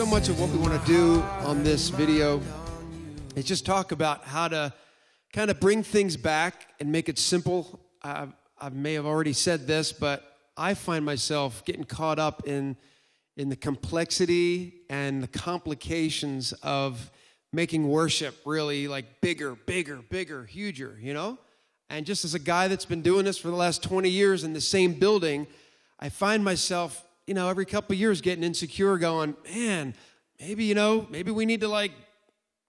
so much of what we want to do on this video is just talk about how to kind of bring things back and make it simple. I may have already said this, but I find myself getting caught up in the complexity and the complications of making worship really like bigger, huger, you know? And just as a guy that's been doing this for the last 20 years in the same building, I find myself, every couple of years getting insecure going, man, maybe we need to like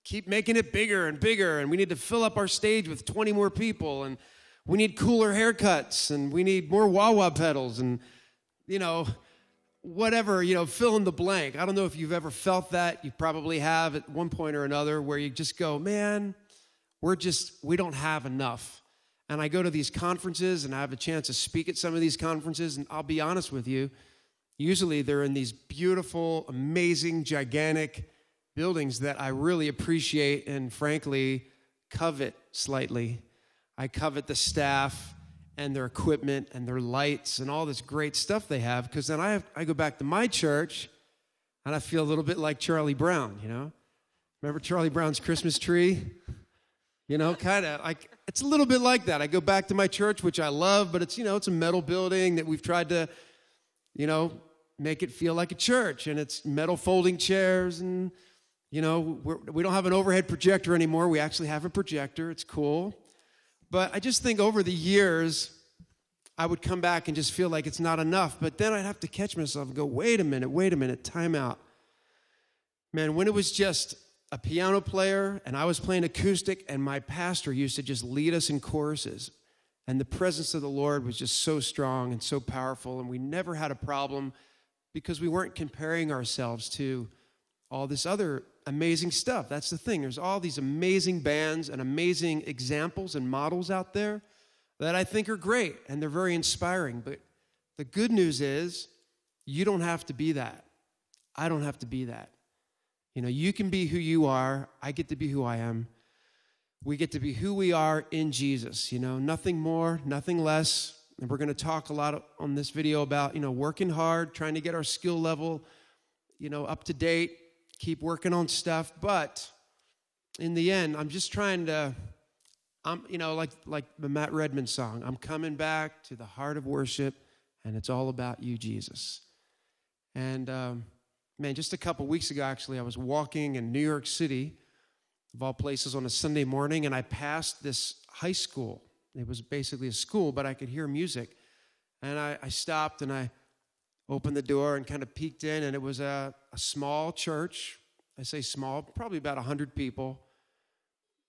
keep making it bigger and bigger, and we need to fill up our stage with 20 more people, and we need cooler haircuts, and we need more wah-wah pedals, and, whatever, fill in the blank. I don't know if you've ever felt that. You probably have at one point or another where you just go, man, we don't have enough. And I go to these conferences, and I have a chance to speak at some of these conferences, and I'll be honest with you, usually they're in these beautiful, amazing, gigantic buildings that I really appreciate and frankly covet slightly. I covet the staff and their equipment and their lights and all this great stuff they have, because then I go back to my church and I feel a little bit like Charlie Brown, Remember Charlie Brown's Christmas tree? Kind of like, it's a little bit like that. I go back to my church, which I love, but it's, it's a metal building that we've tried to, make it feel like a church, and it's metal folding chairs, and, we don't have an overhead projector anymore. We actually have a projector. It's cool. But I just think over the years, I would come back and just feel like it's not enough, but then I'd have to catch myself and go, wait a minute, time out. Man, when it was just a piano player and I was playing acoustic and my pastor used to just lead us in choruses, and the presence of the Lord was just so strong and so powerful, and we never had a problem because we weren't comparing ourselves to all this other amazing stuff. That's the thing. There's all these amazing bands and amazing examples and models out there that I think are great, and they're very inspiring. But the good news is you don't have to be that. I don't have to be that. You can be who you are. I get to be who I am. We get to be who we are in Jesus, nothing more, nothing less. And we're going to talk a lot on this video about, working hard, trying to get our skill level, up to date, keep working on stuff. But in the end, I'm just trying to, like the Matt Redman song, I'm coming back to the heart of worship, and it's all about you, Jesus. And, man, just a couple weeks ago, actually, I was walking in New York City, of all places, on a Sunday morning, and I passed this high school. It was basically a school, but I could hear music. And I stopped, and I opened the door and kind of peeked in, and it was a small church. I say small, probably about 100 people.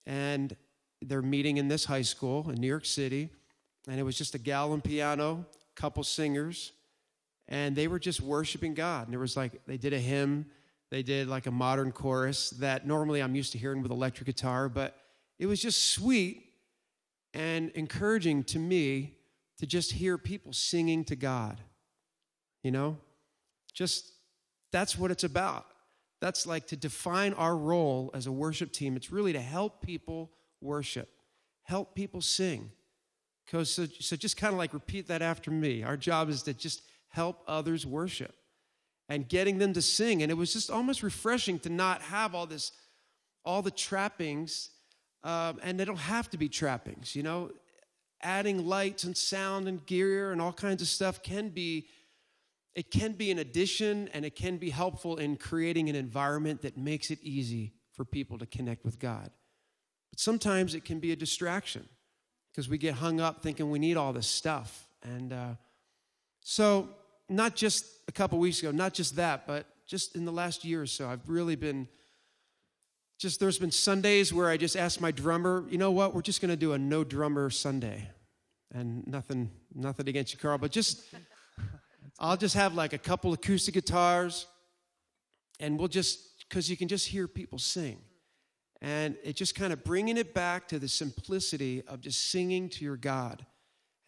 And they're meeting in this high school in New York City, and it was just a gal on piano, a couple singers, and they were just worshiping God. And there was they did a hymn, they did like a modern chorus that normally I'm used to hearing with electric guitar, but it was just sweet and encouraging to me to just hear people singing to God. Just that's what it's about. That's like to define our role as a worship team. It's really to help people worship, help people sing. So just kind of like repeat that after me. Our job is to just help others worship and getting them to sing. And it was just almost refreshing to not have all the trappings. And they don't have to be trappings, Adding lights and sound and gear and all kinds of stuff can be an addition, and it can be helpful in creating an environment that makes it easy for people to connect with God. But sometimes it can be a distraction because we get hung up thinking we need all this stuff. And so not just a couple weeks ago, not just that, but just in the last year or so, I've really been there's been Sundays where I just asked my drummer, you know what, we're just going to do a no drummer Sunday. And nothing against you, Carl, but I'll just have like a couple acoustic guitars, and because you can just hear people sing. And it just kind of bringing it back to the simplicity of just singing to your God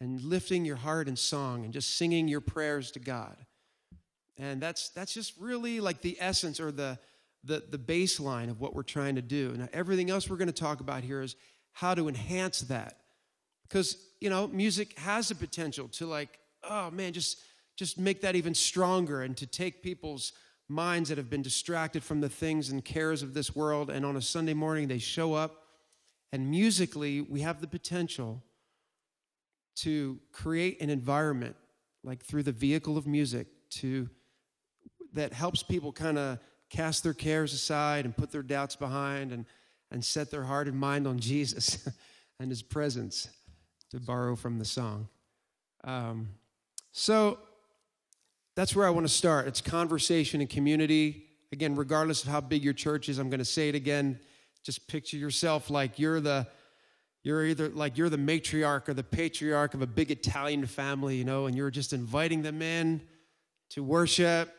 and lifting your heart in song and just singing your prayers to God. And that's just really like the essence or the baseline of what we're trying to do. Now, everything else we're going to talk about here is how to enhance that. Because, music has the potential to just make that even stronger and to take people's minds that have been distracted from the things and cares of this world, and on a Sunday morning they show up, and musically we have the potential to create an environment, like through the vehicle of music, that helps people kind of cast their cares aside and put their doubts behind and set their heart and mind on Jesus and his presence, to borrow from the song. So that's where I want to start. It's conversation and community. Again, regardless of how big your church is, I'm going to say it again. Just picture yourself like you're either like you're the matriarch or the patriarch of a big Italian family, and you're just inviting them in to worship,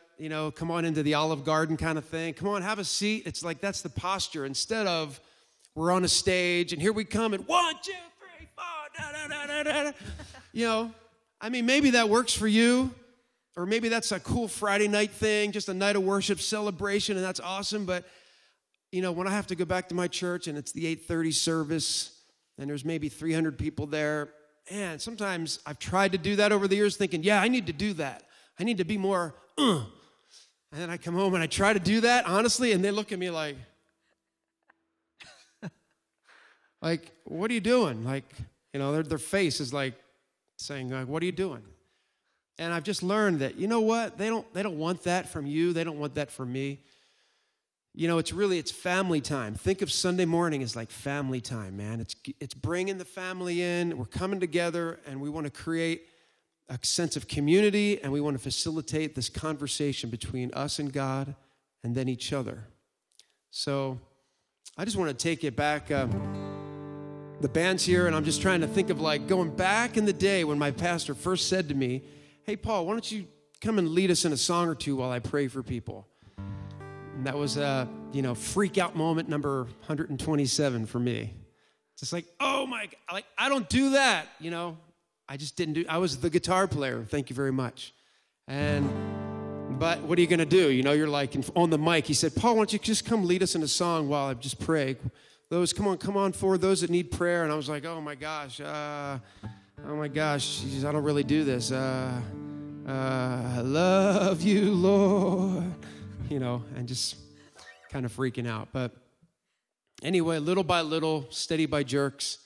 come on into the Olive Garden kind of thing. Come on, have a seat. It's like that's the posture. Instead of we're on a stage and here we come and 1, 2, 3, 4, da, da, da, da, da. Maybe that works for you, or maybe that's a cool Friday night thing, just a night of worship celebration, and that's awesome. But, when I have to go back to my church and it's the 8:30 service and there's maybe 300 people there, and sometimes I've tried to do that over the years thinking, yeah, I need to do that. I need to be more, And then I come home and I try to do that, honestly, and they look at me like, what are you doing? Their face is like saying, what are you doing? And I've just learned that, you know what? They don't want that from you. They don't want that from me. It's family time. Think of Sunday morning as like family time, man. It's bringing the family in. We're coming together, and we want to create a sense of community, and we want to facilitate this conversation between us and God and then each other. So I just want to take it back. The band's here, and I'm just trying to think of going back in the day when my pastor first said to me, hey, Paul, why don't you come and lead us in a song or two while I pray for people? And that was freak out moment number 127 for me. It's just like, oh my God, I don't do that, I just didn't I was the guitar player, thank you very much. But what are you going to do? You're on the mic. He said, Paul, why don't you just come lead us in a song while I just pray? Come on forward, those that need prayer. And I was like, oh my gosh, Jesus, I don't really do this. I love you, Lord. And just kind of freaking out. But anyway, little by little, steady by jerks,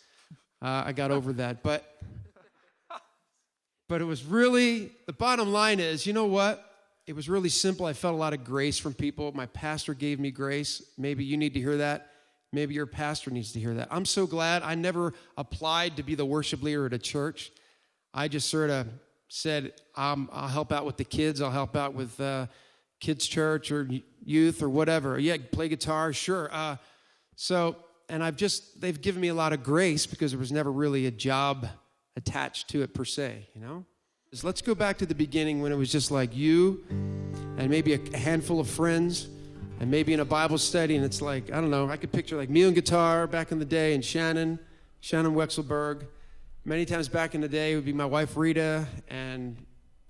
I got over that. But it was really, the bottom line is, you know what? It was really simple. I felt a lot of grace from people. My pastor gave me grace. Maybe you need to hear that. Maybe your pastor needs to hear that. I'm so glad I never applied to be the worship leader at a church. I just sort of said, I'll help out with the kids. I'll help out with kids' church or youth or whatever. Yeah, play guitar, sure. And they've given me a lot of grace because there was never really a job attached to it per se, So let's go back to the beginning when it was just like you and maybe a handful of friends and maybe in a Bible study, and it's like, I don't know, I could picture like me on guitar back in the day and Shannon Wexelberg. Many times back in the day, it would be my wife Rita, and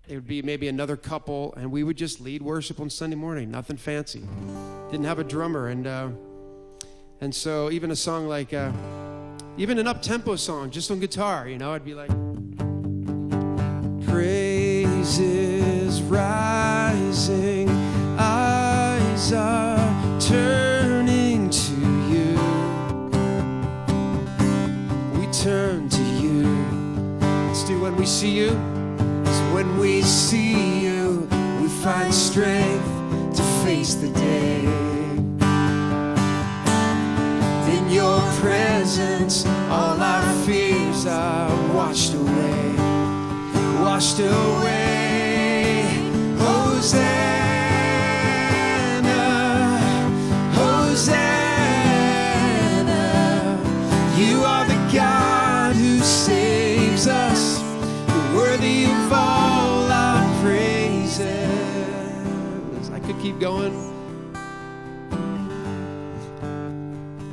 it would be maybe another couple, and we would just lead worship on Sunday morning, nothing fancy. Didn't have a drummer, and so even a song like, even an up-tempo song, just on guitar, I'd be like, praises rising, eyes are turning to you. We turn to you. Let's do When We See You. So when we see you, we find strength to face the day. In your presence, all our fears are washed away. Washed away. Hosanna, Hosanna. You are the God who saves us, worthy of all our praises. I could keep going.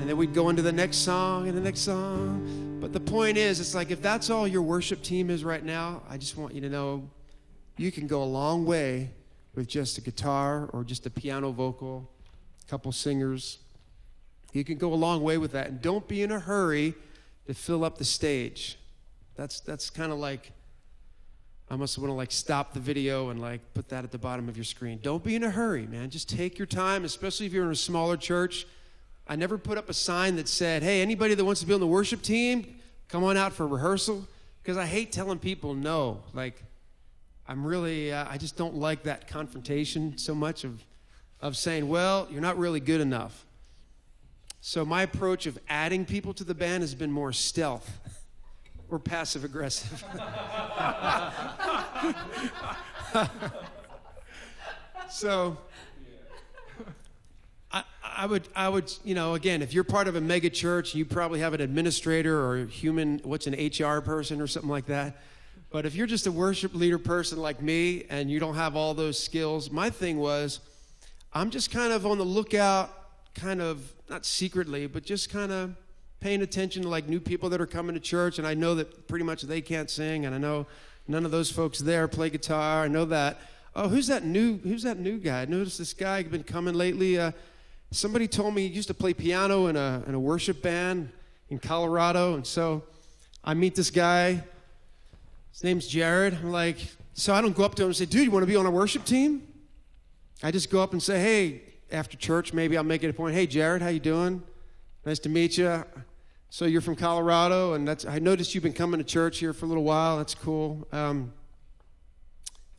And then we'd go into the next song and the next song. But the point is, it's like if that's all your worship team is right now, I just want you to know you can go a long way with just a guitar or just a piano vocal, a couple singers. You can go a long way with that. And don't be in a hurry to fill up the stage. That's kind of like I must want to like stop the video and like put that at the bottom of your screen. Don't be in a hurry, man. Just take your time, especially if you're in a smaller church. I never put up a sign that said, hey, anybody that wants to be on the worship team, come on out for rehearsal. Because I hate telling people no. Like, I'm really, I just don't like that confrontation so much of saying, well, you're not really good enough. So my approach of adding people to the band has been more stealth or passive aggressive. So I would, you know, again, if you're part of a mega church, you probably have an administrator or an HR person or something like that. But if you're just a worship leader person like me and you don't have all those skills, my thing was, I'm just kind of on the lookout, kind of, not secretly, but just kind of paying attention to like new people that are coming to church. And I know that pretty much they can't sing. And I know none of those folks there play guitar. I know that. Oh, who's that new guy? I noticed this guy been coming lately. Somebody told me he used to play piano in a worship band in Colorado. And so I meet this guy. His name's Jared. I'm like, so I don't go up to him and say, dude, you want to be on a worship team? I just go up and say, hey, after church, maybe I'll make it a point. Hey, Jared, how you doing? Nice to meet you. So you're from Colorado, and I noticed you've been coming to church here for a little while. That's cool. Man,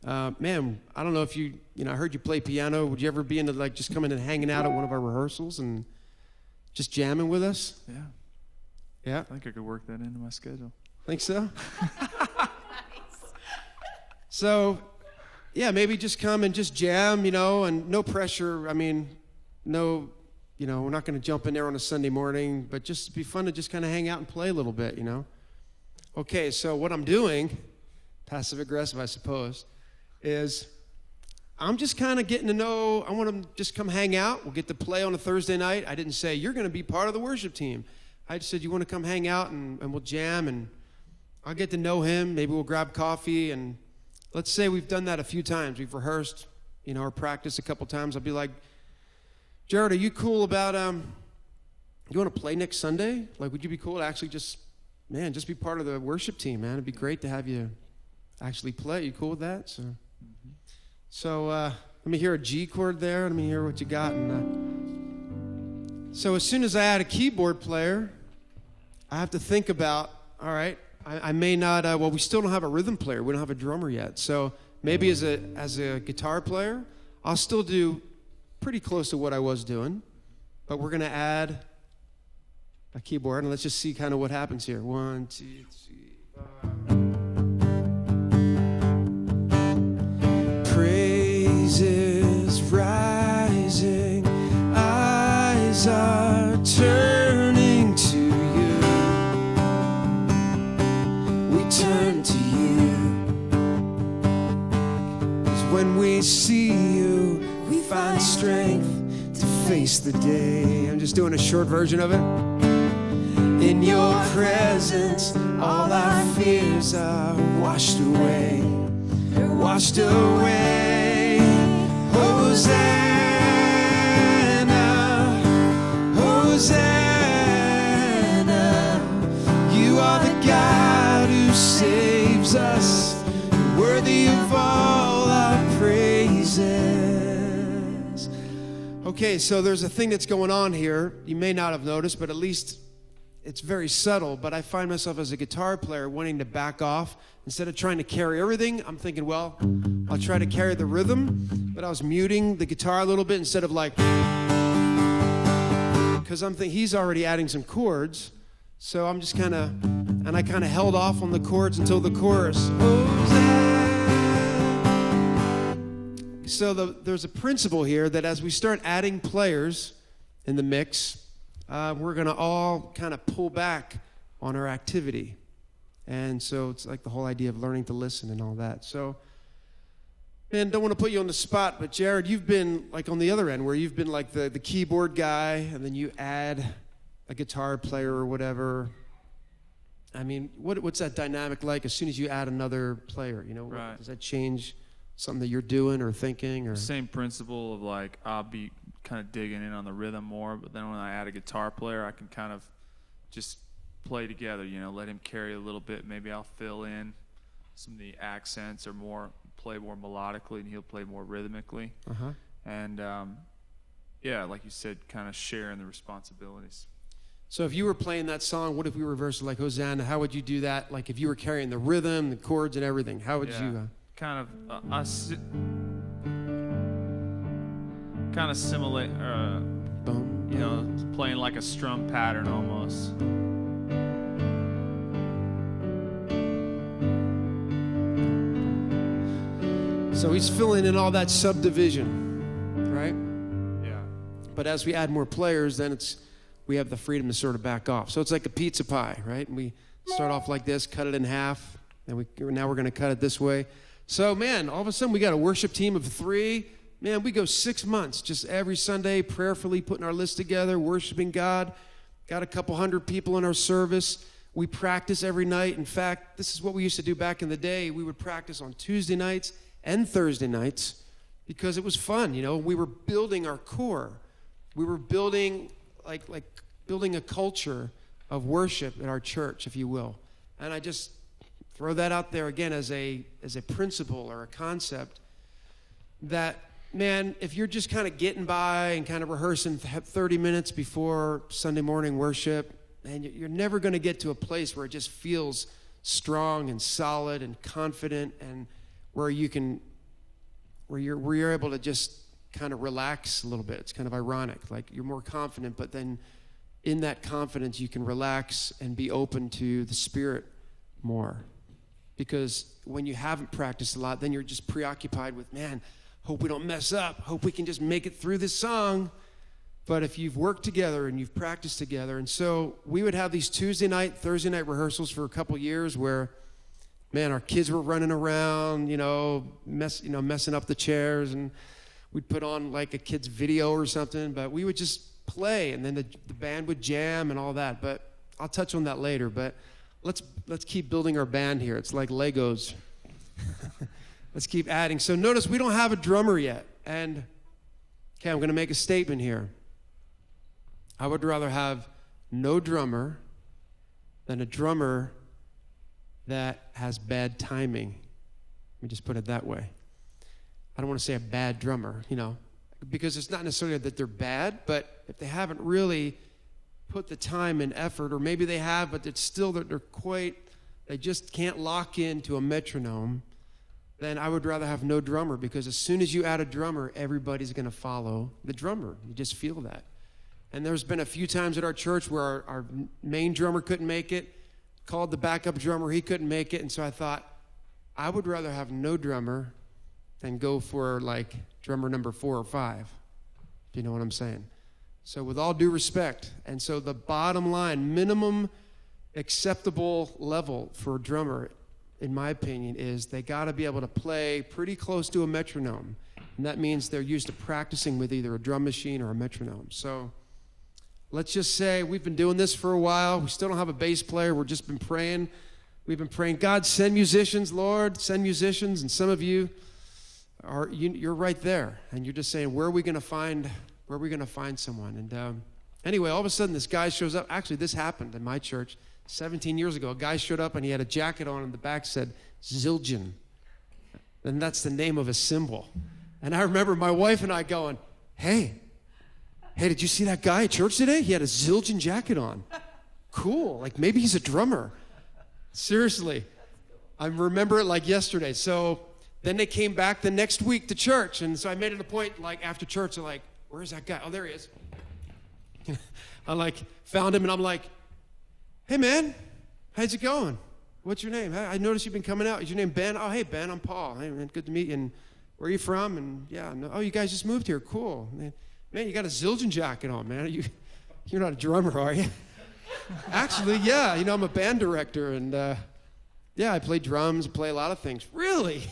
I don't know if I heard you play piano. Would you ever be into like just coming and hanging out at one of our rehearsals and just jamming with us? Yeah. Yeah? I think I could work that into my schedule. Think so? So, yeah, maybe just come and just jam, and no pressure. I mean, no, we're not going to jump in there on a Sunday morning, but just be fun to just kind of hang out and play a little bit, Okay, so what I'm doing, passive-aggressive, I suppose, is I'm just kind of getting to know. I want them to just come hang out. We'll get to play on a Thursday night. I didn't say, you're going to be part of the worship team. I just said, you want to come hang out and we'll jam, and I'll get to know him. Maybe we'll grab coffee, and let's say we've done that a few times. We've rehearsed, or practiced a couple times. I'll be like, Jared, are you cool about, you want to play next Sunday? Like, would you be cool to actually just be part of the worship team, man? It'd be great to have you actually play. You cool with that? So let me hear a G chord there. Let me hear what you got. And so as soon as I add a keyboard player, I have to think about, all right, I may not, we still don't have a rhythm player. We don't have a drummer yet. So maybe as a guitar player, I'll still do pretty close to what I was doing, but we're going to add a keyboard, and let's just see kind of what happens here. 1, 2, 3, 5. Praises rising, eyes are turning to you. We turn to you, 'cause when we see you, we find strength to face the day. I'm just doing a short version of it. In your presence, all our fears are washed away. Washed away. Hosanna, Hosanna. You are the God who saves us, worthy of all our praises. Okay, so there's a thing that's going on here. You may not have noticed, but at least it's very subtle. But I find myself as a guitar player wanting to back off. Instead of trying to carry everything, I'm thinking, well, I'll try to carry the rhythm, but I was muting the guitar a little bit instead of like, because I'm thinking he's already adding some chords, so I'm just kind of, and I kind of held off on the chords until the chorus. So there's a principle here that as we start adding players in the mix, we're going to all kind of pull back on our activity. And so it's like the whole idea of learning to listen and all that. So, man, don't want to put you on the spot, but Jared, you've been like on the other end where you've been like the keyboard guy, and then you add a guitar player or whatever. I mean, what's that dynamic like as soon as you add another player? Right. Does that change something that you're doing or thinking? Or same principle of like I'll be kind of digging in on the rhythm more, but then when I add a guitar player, I can kind of just play together, let him carry a little bit. Maybe I'll fill in some of the accents are play more melodically, and he'll play more rhythmically. And yeah, like you said, kind of sharing the responsibilities. So if you were playing that song, what if we reversed it like Hosanna? How would you do that? Like if you were carrying the rhythm, the chords, and everything, how would you? Kind of simulate, you know, playing like a strum pattern almost. So he's filling in all that subdivision, right? Yeah. But as we add more players, then we have the freedom to sort of back off. So it's like a pizza pie, right? And we start off like this, cut it in half, and now we're going to cut it this way. So, man, all of a sudden we got a worship team of 3. Man, we go 6 months, just every Sunday, prayerfully putting our list together, worshiping God. Got a couple hundred people in our service. We practice every night. In fact, this is what we used to do back in the day. We would practice on Tuesday nights and Thursday nights because it was fun. You know, we were building our core. We were building like building a culture of worship at our church, if you will. And I just throw that out there again as a principle or a concept that, man, if you're just kind of getting by and kind of rehearsing 30 minutes before Sunday morning worship, and you're never going to get to a place where it just feels strong and solid and confident, and where you're able to just kind of relax a little bit. It's kind of ironic. Like you're more confident, but then in that confidence you can relax and be open to the Spirit more. Because when you haven't practiced a lot, then you're just preoccupied with, man, hope we don't mess up. Hope we can just make it through this song. But if you've worked together and you've practiced together, and so we would have these Tuesday night, Thursday night rehearsals for a couple years where, man, our kids were running around, messing up the chairs, and we'd put on like a kid's video or something, but we would just play, and then the band would jam and all that. But I'll touch on that later. But let's keep building our band here. It's like Legos. Let's keep adding. So notice we don't have a drummer yet. And, okay, I'm going to make a statement here. I would rather have no drummer than a drummer that has bad timing. Let me just put it that way. I don't want to say a bad drummer, because it's not necessarily that they're bad, but if they haven't really put the time and effort, or maybe they have, but it's still that they just can't lock into a metronome, then I would rather have no drummer, because as soon as you add a drummer, everybody's going to follow the drummer. You just feel that. And there's been a few times at our church where our main drummer couldn't make it, called the backup drummer, he couldn't make it, and so I thought, I would rather have no drummer than go for like drummer number 4 or 5, if you know what I'm saying. So with all due respect, and so the bottom line, minimum acceptable level for a drummer, in my opinion, is they got to be able to play pretty close to a metronome. And that means they're used to practicing with either a drum machine or a metronome. So let's just say we've been doing this for a while. We still don't have a bass player. We've just been praying. We've been praying, God, send musicians, Lord, send musicians. And some of you you're right there, and you're just saying, where are we going to find someone? And anyway, all of a sudden, this guy shows up. Actually, this happened in my church 17 years ago. A guy showed up, and he had a jacket on, and the back said Zildjian. And that's the name of a cymbal. And I remember my wife and I going, hey, did you see that guy at church today? He had a Zildjian jacket on. Cool. Like, maybe he's a drummer. Seriously. I remember it like yesterday. So then they came back the next week to church. And so I made it a point, like, after church, they're like, where's that guy? Oh, there he is. I, found him, and I'm like, hey, man, how's it going? What's your name? I noticed you've been coming out. Is your name Ben? Oh, hey, Ben, I'm Paul. Hey, man, good to meet you. And where are you from? And, yeah, no, oh, you guys just moved here. Cool. Man, you got a Zildjian jacket on, man. You're not a drummer, are you? Actually, yeah. I'm a band director, and, yeah, I play drums, I play a lot of things. Really?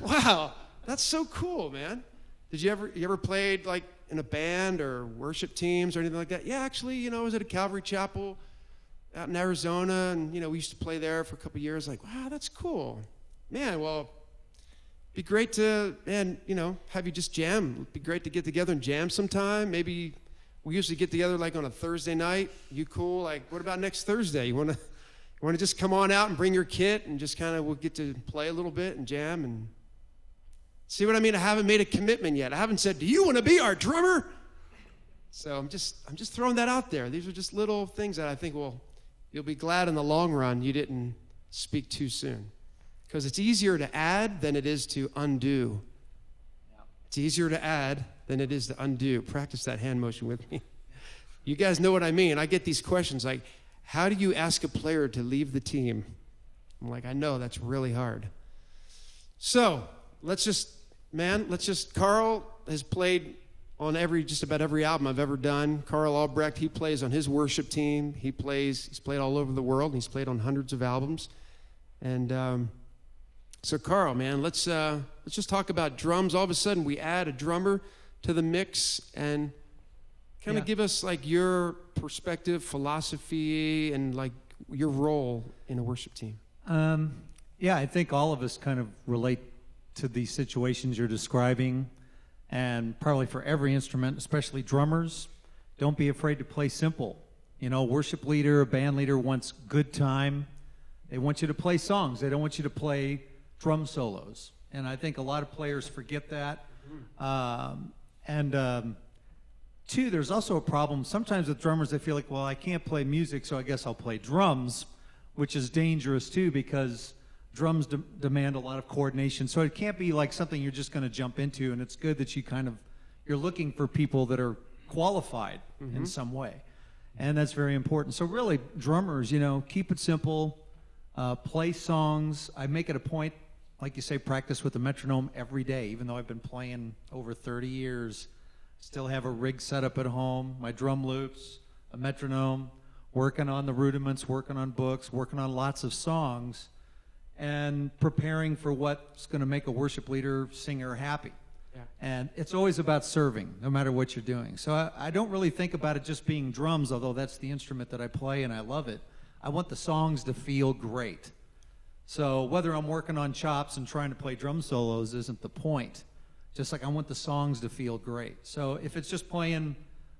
Wow, that's so cool, man. Did you ever played like in a band or worship teams or anything like that? Yeah, actually, I was at a Calvary Chapel out in Arizona, and we used to play there for a couple of years. Like, wow, that's cool, man. Well, it'd be great to, have you just jam. It'd be great to get together and jam sometime. Maybe we usually get together like on a Thursday night. You cool? Like, what about next Thursday? You want You want to just come on out and bring your kit and just kind of we'll get to play a little bit and jam and see what I mean? I haven't made a commitment yet. I haven't said, do you want to be our drummer? So I'm just throwing that out there. These are just little things that I think you'll be glad in the long run you didn't speak too soon. Because it's easier to add than it is to undo. It's easier to add than it is to undo. Practice that hand motion with me. You guys know what I mean. I get these questions like, how do you ask a player to leave the team? I'm like, I know, that's really hard. So Carl has played on just about every album I've ever done. Carl Albrecht, he plays on his worship team. He's played all over the world. He's played on hundreds of albums. And so Carl, man, let's just talk about drums. All of a sudden, we add a drummer to the mix, and kind of give us like your perspective, philosophy, and like your role in a worship team. I think all of us kind of relate to these situations you're describing, and probably for every instrument, especially drummers, don't be afraid to play simple. You know, worship leader, a band leader wants good time. They want you to play songs. They don't want you to play drum solos. And I think a lot of players forget that. Two, there's also a problem sometimes with drummers. They feel like, well, I can't play music, so I guess I'll play drums, which is dangerous too, because drums demand a lot of coordination. So it can't be like something you're just going to jump into. And it's good that you're looking for people that are qualified in some way. And that's very important. So really, drummers, keep it simple. Play songs. I make it a point, like you say, practice with the metronome every day. Even though I've been playing over 30 years, still have a rig set up at home, my drum loops, a metronome, working on the rudiments, working on books, working on lots of songs, and preparing for what's going to make a worship leader, singer happy. Yeah. And it's always about serving, no matter what you're doing. So I don't really think about it just being drums, although that's the instrument that I play and I love it. I want the songs to feel great. So whether I'm working on chops and trying to play drum solos isn't the point. Just like I want the songs to feel great. So if it's just playing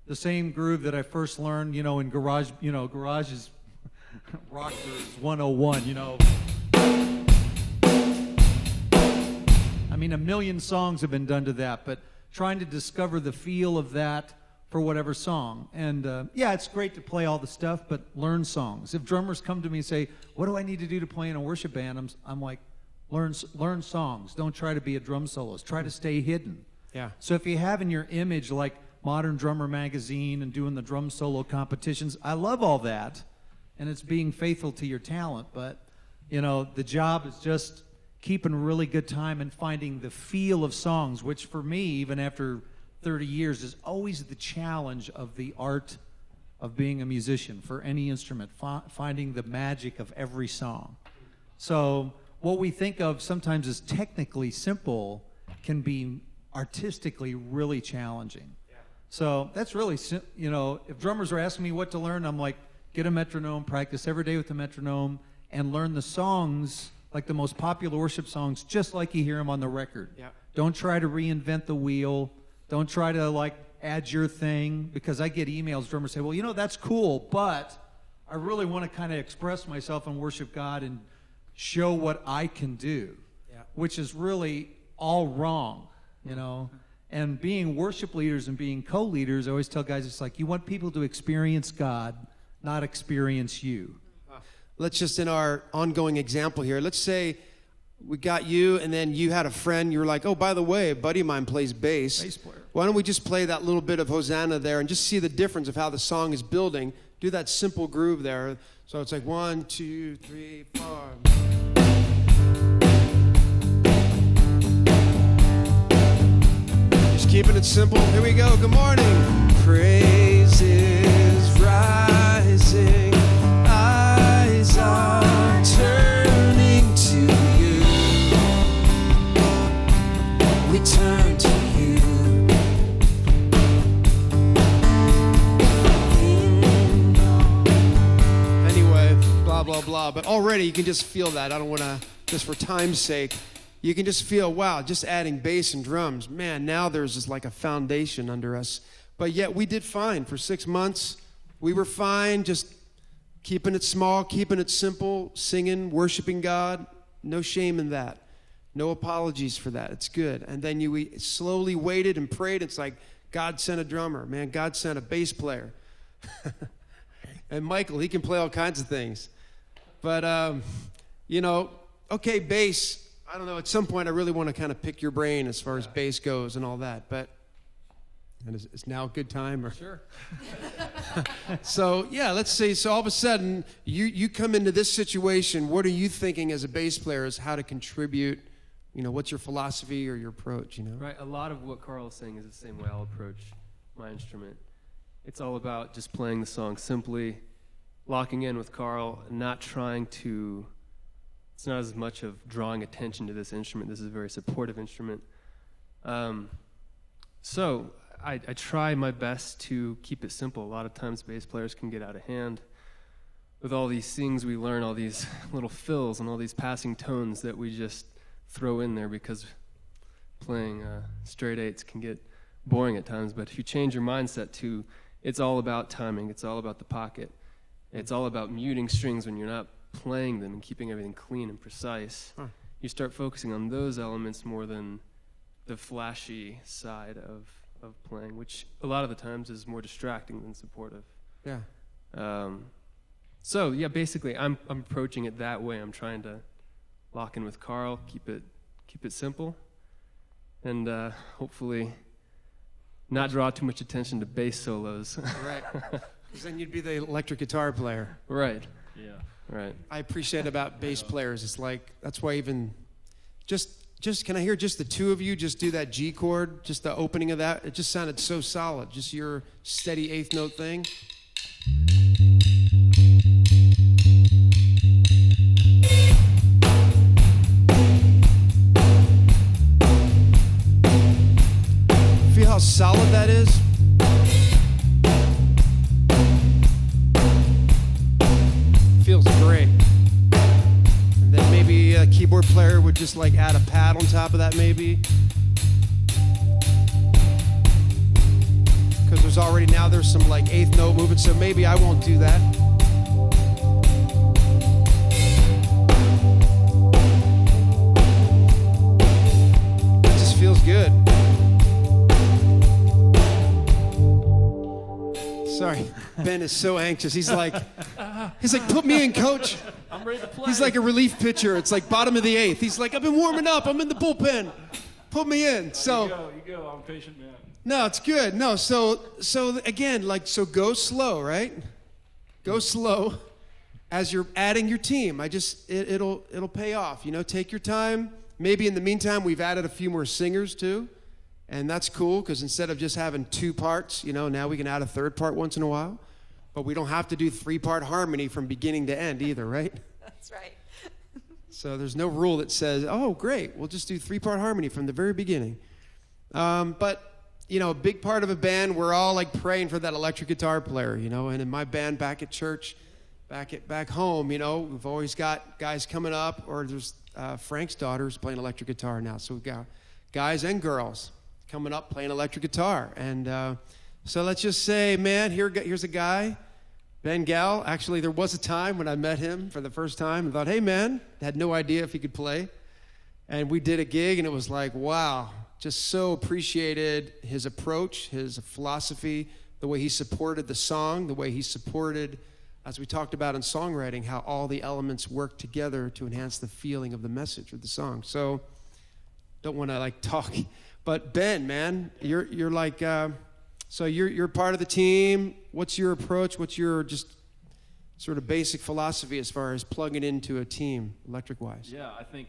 the same groove that I first learned, in garage, garage is Rockers 101, I mean, a million songs have been done to that, but trying to discover the feel of that for whatever song. And it's great to play all the stuff, but learn songs. If drummers come to me and say, what do I need to do to play in a worship band? I'm like, learn songs. Don't try to be a drum soloist. Try to stay hidden. Yeah. So if you have in your image like Modern Drummer Magazine and doing the drum solo competitions, I love all that, and it's being faithful to your talent. But, the job is just keeping a really good time and finding the feel of songs, which for me, even after 30 years, is always the challenge of the art of being a musician for any instrument, finding the magic of every song. So what we think of sometimes as technically simple can be artistically really challenging. Yeah. So that's really, if drummers are asking me what to learn, I'm like, get a metronome, practice every day with the metronome, and learn the songs, like the most popular worship songs, just like you hear them on the record. Yeah. Don't try to reinvent the wheel. Don't try to add your thing, because I get emails, drummers say, well, that's cool, but I really want to kind of express myself and worship God and show what I can do, which is really all wrong, And being worship leaders and being co-leaders, I always tell guys, it's like you want people to experience God, not experience you. Let's just, in our ongoing example here, let's say we got you and then you had a friend, you were like, oh, by the way, a buddy of mine plays bass. Bass player. Why don't we just play that little bit of Hosanna there and just see the difference of how the song is building? Do that simple groove there. So it's like 1, 2, 3, 4. Just keeping it simple. Here we go. Good morning. Praise is rising. Eyes are turning to you. We turn to you. Anyway, blah, blah, blah. But already you can just feel that. I don't want to, just for time's sake, you can just feel, wow, just adding bass and drums. Man, now there's just like a foundation under us. But yet we did fine for 6 months. We were fine, just Keeping it small, keeping it simple, singing, worshiping God. No shame in that. No apologies for that. It's good. And then you slowly waited and prayed. It's like God sent a drummer. Man, God sent a bass player. And Michael, he can play all kinds of things. But, okay, bass. I don't know. At some point, I really want to kind of pick your brain as far as bass goes and all that. But is now a good time? Or? Sure. So, let's see. So all of a sudden, you come into this situation. What are you thinking as a bass player as how to contribute? What's your philosophy or your approach, Right. A lot of what Carl is saying is the same way I'll approach my instrument. It's all about just playing the song simply, locking in with Carl, not trying to... It's not as much of drawing attention to this instrument. This is a very supportive instrument. So I try my best to keep it simple. A lot of times bass players can get out of hand with all these things we learn, all these little fills and all these passing tones that we just throw in there because playing straight eights can get boring at times. But if you change your mindset to it's all about timing, it's all about the pocket, it's all about muting strings when you're not playing them and keeping everything clean and precise, you start focusing on those elements more than the flashy side of playing, which a lot of the times is more distracting than supportive. Yeah. So basically I'm approaching it that way. I'm trying to lock in with Carl, keep it simple, and hopefully not draw too much attention to bass solos. Right. Because then you'd be the electric guitar player. Right. Yeah. Right. I appreciate about bass players. It's like, that's why even just can I hear just the two of you just do that G chord, just the opening of that? It just sounded so solid. Just your steady eighth note thing. Feel how solid that is? Feels great. And then maybe a keyboard player would just like add a pad on top of that maybe. Because there's some like eighth note movement, so maybe I won't do that. It just feels good. Sorry, Ben is so anxious. He's like, put me in, coach. I'm ready to play. He's like a relief pitcher. It's like bottom of the eighth. He's like, I've been warming up. I'm in the bullpen. Put me in. So you go. I'm a patient man. No, it's good. No, so again, go slow, right? Go slow as you're adding your team. It'll pay off. Take your time. Maybe in the meantime, we've added a few more singers too. And that's cool because instead of just having two parts, now we can add a third part once in a while. But we don't have to do 3-part harmony from beginning to end either, right? That's right. So there's no rule that says, oh, great, we'll just do 3-part harmony from the very beginning. But, a big part of a band, we're all like praying for that electric guitar player, And in my band back at church, back home, we've always got guys coming up, or there's Frank's daughter's playing electric guitar now. So we've got guys and girls coming up playing electric guitar. And so let's just say, man, here's a guy, Ben Gal. Actually, there was a time when I met him for the first time and thought, hey, man, had no idea if he could play. And we did a gig, and it was like, wow, just so appreciated his approach, his philosophy, the way he supported the song, the way he supported, as we talked about in songwriting, how all the elements work together to enhance the feeling of the message of the song. So don't want to talk, but Ben, man, you're like, so you're part of the team. What's your approach? What's your just sort of basic philosophy as far as plugging into a team, electric-wise? Yeah, I think,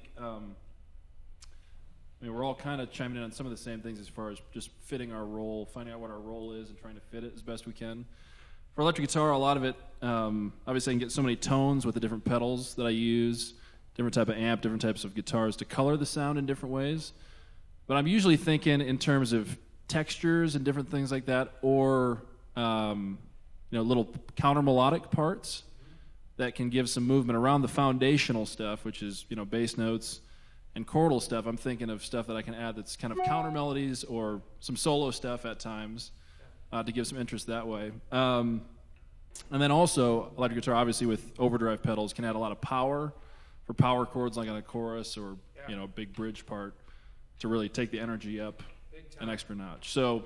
we're all kind of chiming in on some of the same things as far as just fitting our role, finding out what our role is and trying to fit it as best we can. For electric guitar, a lot of it, obviously I can get so many tones with the different pedals that I use, different type of amp, different types of guitars to color the sound in different ways. But I'm usually thinking in terms of textures and different things like that, or little counter melodic parts that can give some movement around the foundational stuff, which is bass notes and chordal stuff. I'm thinking of stuff that I can add that's kind of counter melodies or some solo stuff at times to give some interest that way. And then also, electric guitar, obviously with overdrive pedals, can add a lot of power for power chords like on a chorus or a big bridge part to really take the energy up an extra notch. So,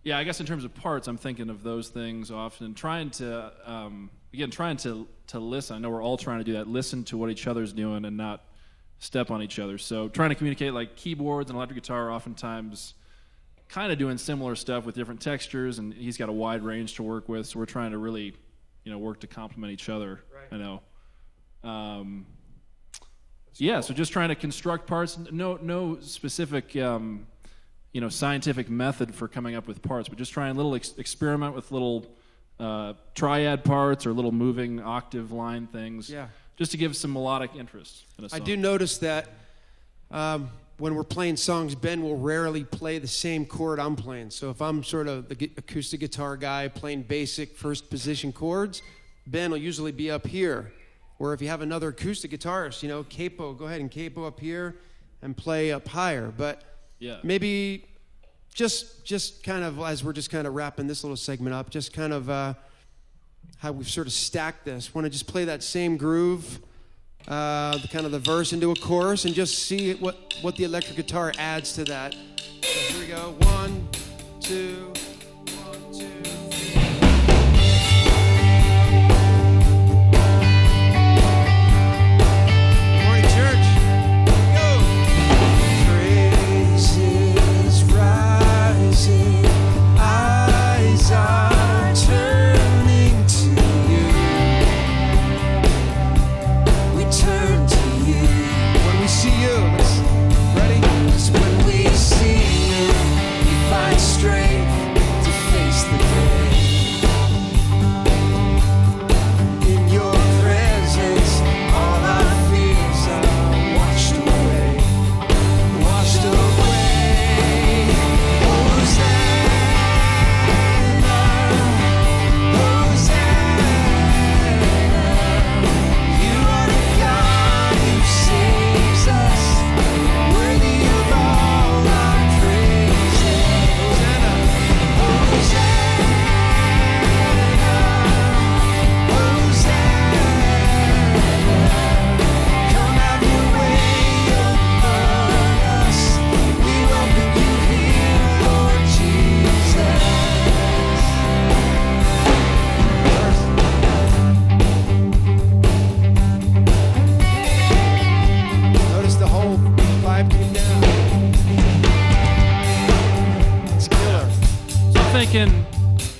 yeah, I guess in terms of parts, I'm thinking of those things often. Trying to listen. I know we're all trying to do that. Listen to what each other's doing and not step on each other. So trying to communicate, like keyboards and electric guitar are oftentimes kind of doing similar stuff with different textures, and he's got a wide range to work with. So we're trying to really, work to complement each other. Right. I know. Cool. So just trying to construct parts. No specific, scientific method for coming up with parts, but just trying a little experiment with little triad parts or little moving octave line things. Yeah. Just to give some melodic interest in a song. I do notice that when we're playing songs, Ben will rarely play the same chord I'm playing. So if I'm sort of the acoustic guitar guy playing basic first position chords, Ben will usually be up here. Or if you have another acoustic guitarist, capo, go ahead and capo up here and play up higher. But maybe just kind of, as we're just kind of wrapping this little segment up, just kind of how we've sort of stacked this. Want to just play that same groove, the verse into a chorus, and just see what the electric guitar adds to that. So here we go. 1, 2.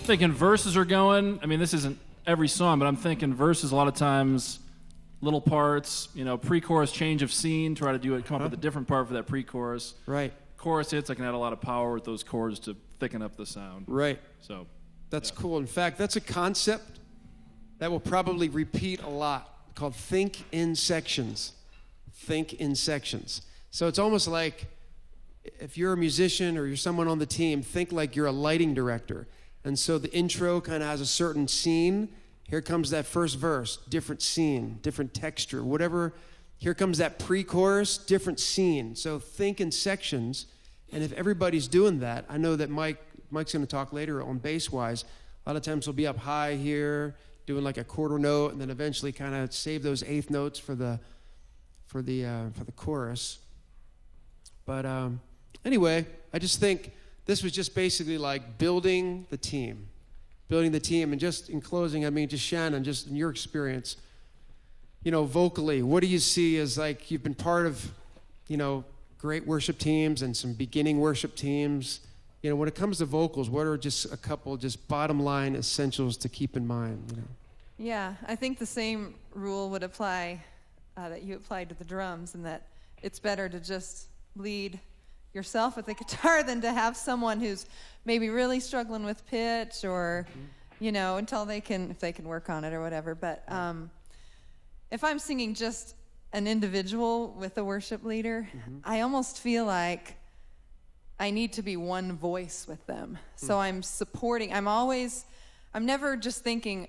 Thinking verses are going. I mean, this isn't every song, but I'm thinking verses a lot of times, little parts, pre-chorus change of scene, try to come up with a different part for that pre-chorus. Right. Chorus hits, I can add a lot of power with those chords to thicken up the sound. Right. So that's cool. In fact, that's a concept that will probably repeat a lot, called think in sections. Think in sections. So it's almost like if you're a musician or you're someone on the team, think like you're a lighting director. And so the intro kind of has a certain scene. Here comes that first verse, different scene, different texture, whatever. Here comes that pre-chorus, different scene. So think in sections. And if everybody's doing that, I know that Mike's going to talk later on bass-wise. A lot of times he'll be up high here, doing like a quarter note, and then eventually kind of save those eighth notes for the chorus. But anyway, I just think this was just basically like building the team. And just in closing, I mean, just Shannon, just in your experience, vocally, what do you see as like you've been part of, great worship teams and some beginning worship teams. When it comes to vocals, what are just a couple just bottom line essentials to keep in mind? Yeah, I think the same rule would apply that you applied to the drums, and that it's better to just lead yourself with the guitar than to have someone who's maybe really struggling with pitch or, until if they can work on it or whatever. But if I'm singing just an individual with a worship leader, I almost feel like I need to be one voice with them. So I'm supporting, I'm never just thinking,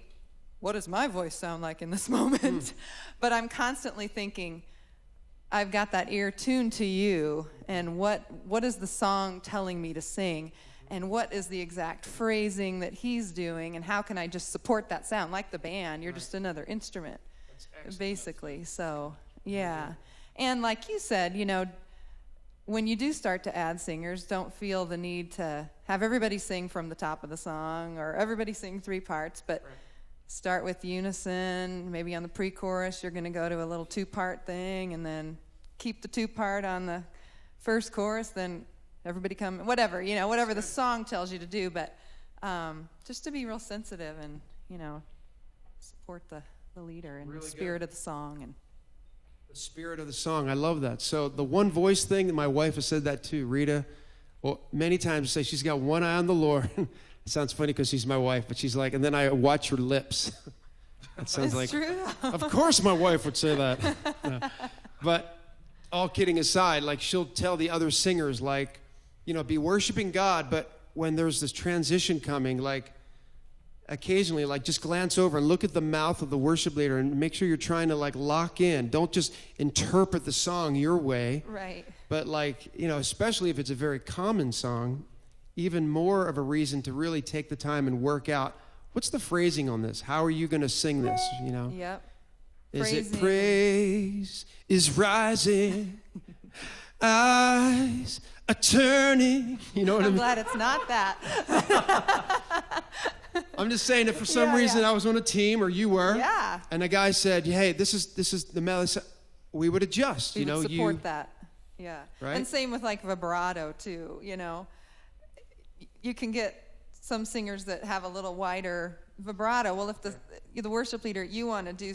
what does my voice sound like in this moment? But I'm constantly thinking, I've got that ear tuned to you, and what is the song telling me to sing? and what is the exact phrasing that he's doing, and how can I just support that sound? Like the band, you're just another instrument, basically. So, yeah. And like you said, you know, when you do start to add singers, don't feel the need to have everybody sing from the top of the song or everybody sing 3 parts, but start with unison. Maybe on the pre-chorus, you're going to go to a little 2-part thing, and then keep the 2-part on the first chorus, then everybody come, whatever, you know, whatever the song tells you to do, but just to be real sensitive and, you know, support the leader and the spirit of the song. And the spirit of the song, I love that. So the one voice thing, that my wife has said that too, Rita, well, many times say she's got one eye on the Lord. It sounds funny because she's my wife, but she's like, and then I watch her lips. That sounds like, true. Of course my wife would say that. Yeah. But all kidding aside, like she'll tell the other singers, like, you know, be worshiping God, but when there's this transition coming, like occasionally, like just glance over and look at the mouth of the worship leader and make sure you're trying to like lock in. Don't just interpret the song your way. Right. But like, you know, especially if it's a very common song, even more of a reason to really take the time and work out, what's the phrasing on this? How are you going to sing this, you know? Yep. Is Phrasing. it praise is rising, eyes are turning, you know what I I'm mean? glad it's not that. I'm just saying that for some reason I was on a team, or you were, Yeah. and a guy said, hey, this is the melody, we would adjust, We you know. would support that. Yeah. Right? And same with like vibrato too, you know. You can get some singers that have a little wider vibrato. Well, if the worship leader, you want to do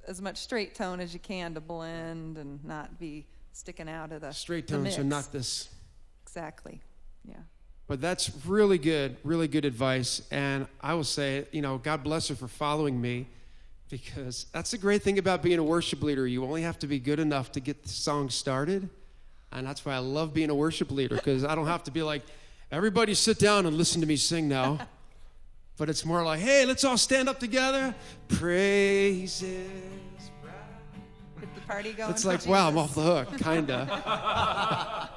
as much straight tone as you can to blend and not be sticking out of the Straight the tones are mix. not this. Exactly. Yeah. But that's really good advice. And I will say, you know, God bless her for following me, because that's the great thing about being a worship leader. You only have to be good enough to get the song started. And that's why I love being a worship leader, because I don't have to be like, everybody sit down and listen to me sing now. But it's more like, hey, let's all stand up together. Praises. Get the party going. It's for like, wow, I'm Jesus. off the hook, kind of.